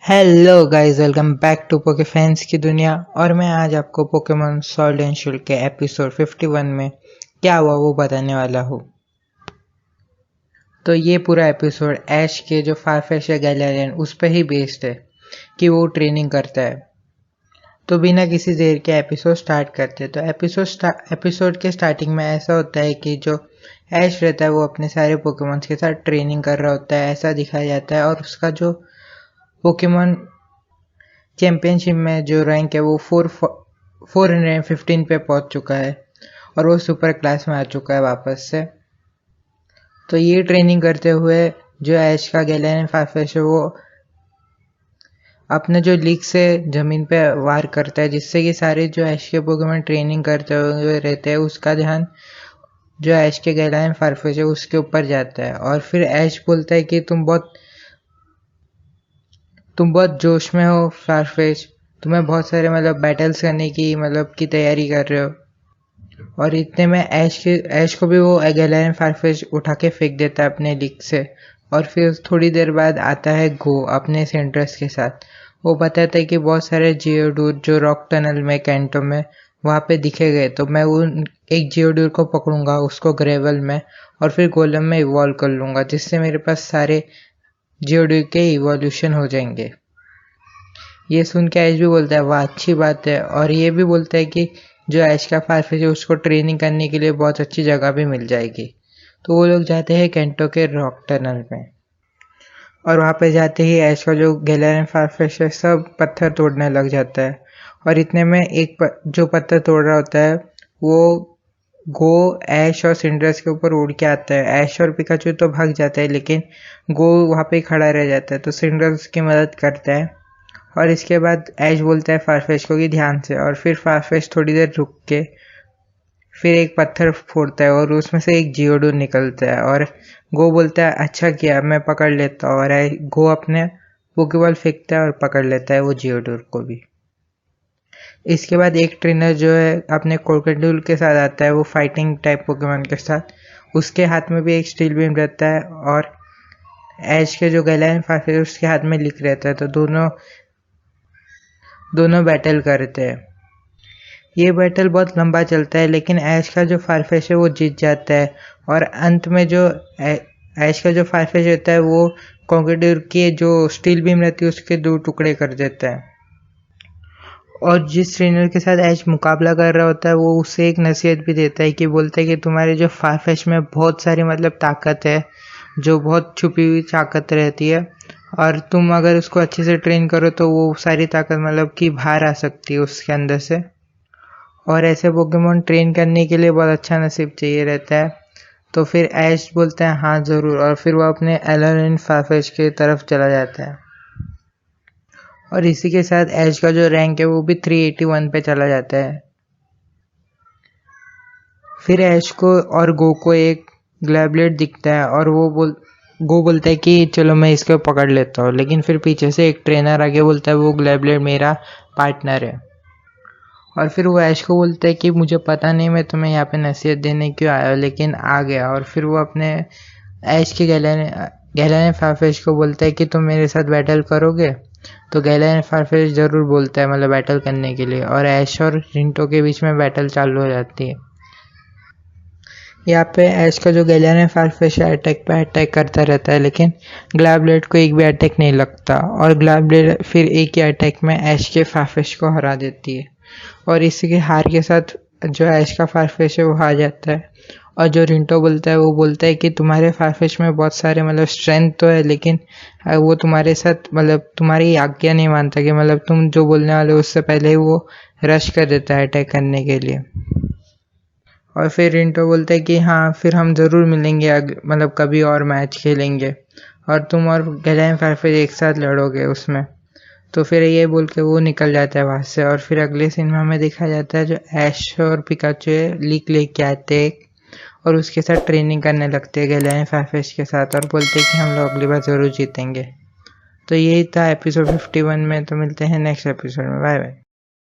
Hello guys, welcome back to Poke fans की दुनिया। और मैं आज आपको पोकेमॉन सॉल्ड एंड शिल्ड के एपिसोड 51 में क्या हुआ वो बताने वाला हूँ। तो ये पूरा एपिसोड ऐश के जो फारफेश है गैलेरियन उस पर ही बेस्ड है कि वो ट्रेनिंग करता है। तो बिना किसी देर के एपिसोड स्टार्ट करते हैं। तो एपिसोड के स्टार्टिंग में ऐसा होता है कि जो ऐश रहता है वो अपने सारे पोकेमॉन्स के साथ ट्रेनिंग कर रहा होता है, ऐसा दिखाया जाता है। और उसका जो पोकेमॉन चैंपियनशिप में जो रैंक है वो 415 पे पहुंच चुका है और वो सुपर क्लास में आ चुका है वापस से। तो ये ट्रेनिंग करते हुए जो ऐश का गैलेरियन फारफेश है वो अपने जो लीक से जमीन पे वार करता है, जिससे कि सारे जो ऐश के पोकेमॉन ट्रेनिंग करते हुए रहते हैं उसका ध्यान जो ऐश के गैलेरियन फारफेश है उसके ऊपर जाता है। और फिर ऐश बोलता है कि तुम बहुत जोश में हो फारफेश, तुम्हें बहुत सारे बैटल्स करने की की तैयारी कर रहे हो। और इतने में ऐश को भी वो गैलेरियन फारफेश उठा के फेंक देता है अपने लीक से। और फिर थोड़ी देर बाद आता है गो अपने सेंटर्स के साथ। वो बताता है कि बहुत सारे जियोडूर जो रॉक टनल में कैंटो में वहाँ पे दिखे गए, तो मैं उन एक जियोडूर को पकड़ूंगा उसको ग्रेवल में और फिर गोलम में इवॉल्व कर लूंगा, जिससे मेरे पास सारे जियोडूर के इवोल्यूशन हो जाएंगे। ये सुन के ऐश भी बोलता है वाह अच्छी बात है। और ये भी बोलता है कि जो ऐश का फारफेश है उसको ट्रेनिंग करने के लिए बहुत अच्छी जगह भी मिल जाएगी। तो वो लोग जाते हैं कैंटो के रॉक टनल में। और वहाँ पे जाते ही ऐश का जो गैलेरियन फारफेश है सब पत्थर तोड़ने लग जाता है। और इतने में जो पत्थर तोड़ रहा होता है वो गो ऐश और सिंड्रेस के ऊपर उड़ के आता है। ऐश और पिकाचू तो भाग जाता है लेकिन गो वहाँ पे खड़ा रह जाता है, तो सिंड्रेस उसकी मदद करता है। और इसके बाद ऐश बोलता है फारफेश को कि ध्यान से। और फिर फारफेश थोड़ी देर रुक के फिर एक पत्थर फोड़ता है और उसमें से एक जियोडूर निकलता है। और गो बोलता है अच्छा किया, मैं पकड़ लेता हूँ। और गो अपने पोकेबॉल फेंकता है और पकड़ लेता है वो जियोडूर को भी। इसके बाद एक ट्रेनर जो है अपने क्रोकोडाइल के साथ आता है, वो फाइटिंग टाइप पोकेमॉन के साथ। उसके हाथ में भी एक स्टील बीम रहता है और ऐश के जो गैलेरियन फारफेश उसके हाथ में लिक रहता है। तो दोनों बैटल करते हैं। ये बैटल बहुत लंबा चलता है लेकिन ऐश का जो फारफेश है वो जीत जाता है। और अंत में जो ऐश का जो फारफेश रहता है वो क्रोकोडाइल की जो स्टील बीम रहती है उसके 2 टुकड़े कर देता है। और जिस ट्रेनर के साथ ऐश मुकाबला कर रहा होता है वो उसे एक नसीहत भी देता है कि बोलता है कि तुम्हारे जो फारफेश में बहुत सारी ताकत है, जो बहुत छुपी हुई ताकत रहती है। और तुम अगर उसको अच्छे से ट्रेन करो तो वो सारी ताकत कि बाहर आ सकती है उसके अंदर से। और ऐसे पोकेमॉन ट्रेन करने के लिए बहुत अच्छा नसीब चाहिए रहता है। तो फिर ऐश बोलता है हाँ ज़रूर, और फिर वो अपने एलोरेन फारफेश की तरफ चला जाता है। और इसी के साथ ऐश का जो रैंक है वो भी 381 पे चला जाता है। फिर ऐश को और गो को एक ग्लैबलेट दिखता है और गो बोलता है कि चलो मैं इसको पकड़ लेता हूँ, लेकिन फिर पीछे से एक ट्रेनर आगे बोलता है वो ग्लैबलेट मेरा पार्टनर है। और फिर वो ऐश को बोलता है कि मुझे पता नहीं मैं तुम्हें यहाँ पे नसीहत देने क्यों आया, लेकिन आ गया। और फिर वो अपने ऐश के गैलेरियन फारफेश को बोलता है कि तुम मेरे साथ बैटल करोगे। तो गैलेरियन फारफेश ज़रूर बोलता है बैटल करने के लिए। और ऐश और रिंटो के बीच में बैटल चालू हो जाती है। यहाँ पे ऐश का जो गैलेरियन फारफेश है अटैक पे अटैक करता रहता है लेकिन ग्लैबलेट को एक भी अटैक नहीं लगता। और ग्लैबलेट फिर एक ही अटैक में ऐश के फारफेश को हरा देती है। और इसी के हार के साथ जो ऐश का फारफेश है वो हार जाता है। और जो रिंटो बोलता है वो बोलता है कि तुम्हारे फारफेश में बहुत सारे स्ट्रेंथ तो है, लेकिन वो तुम्हारे साथ तुम्हारी आज्ञा नहीं मानता कि तुम जो बोलने वाले हो उससे पहले ही वो रश कर देता है अटैक करने के लिए। और फिर रिंटो बोलता है कि हाँ फिर हम ज़रूर मिलेंगे, कभी और मैच खेलेंगे और तुम और गैलेरियन फारफेश एक साथ लड़ोगे उसमें। तो फिर ये बोल के वो निकल जाता है वहाँ से। और फिर अगले सीन में हमें दिखा जाता है जो ऐश और पिकाचू लीक लेके आते हैं और उसके साथ ट्रेनिंग करने लगते हैं गैलेरियन फारफेश के साथ और बोलते हैं कि हम लोग अगली बार ज़रूर जीतेंगे। तो यही था एपिसोड 51 में। तो मिलते हैं नेक्स्ट एपिसोड में। Bye bye.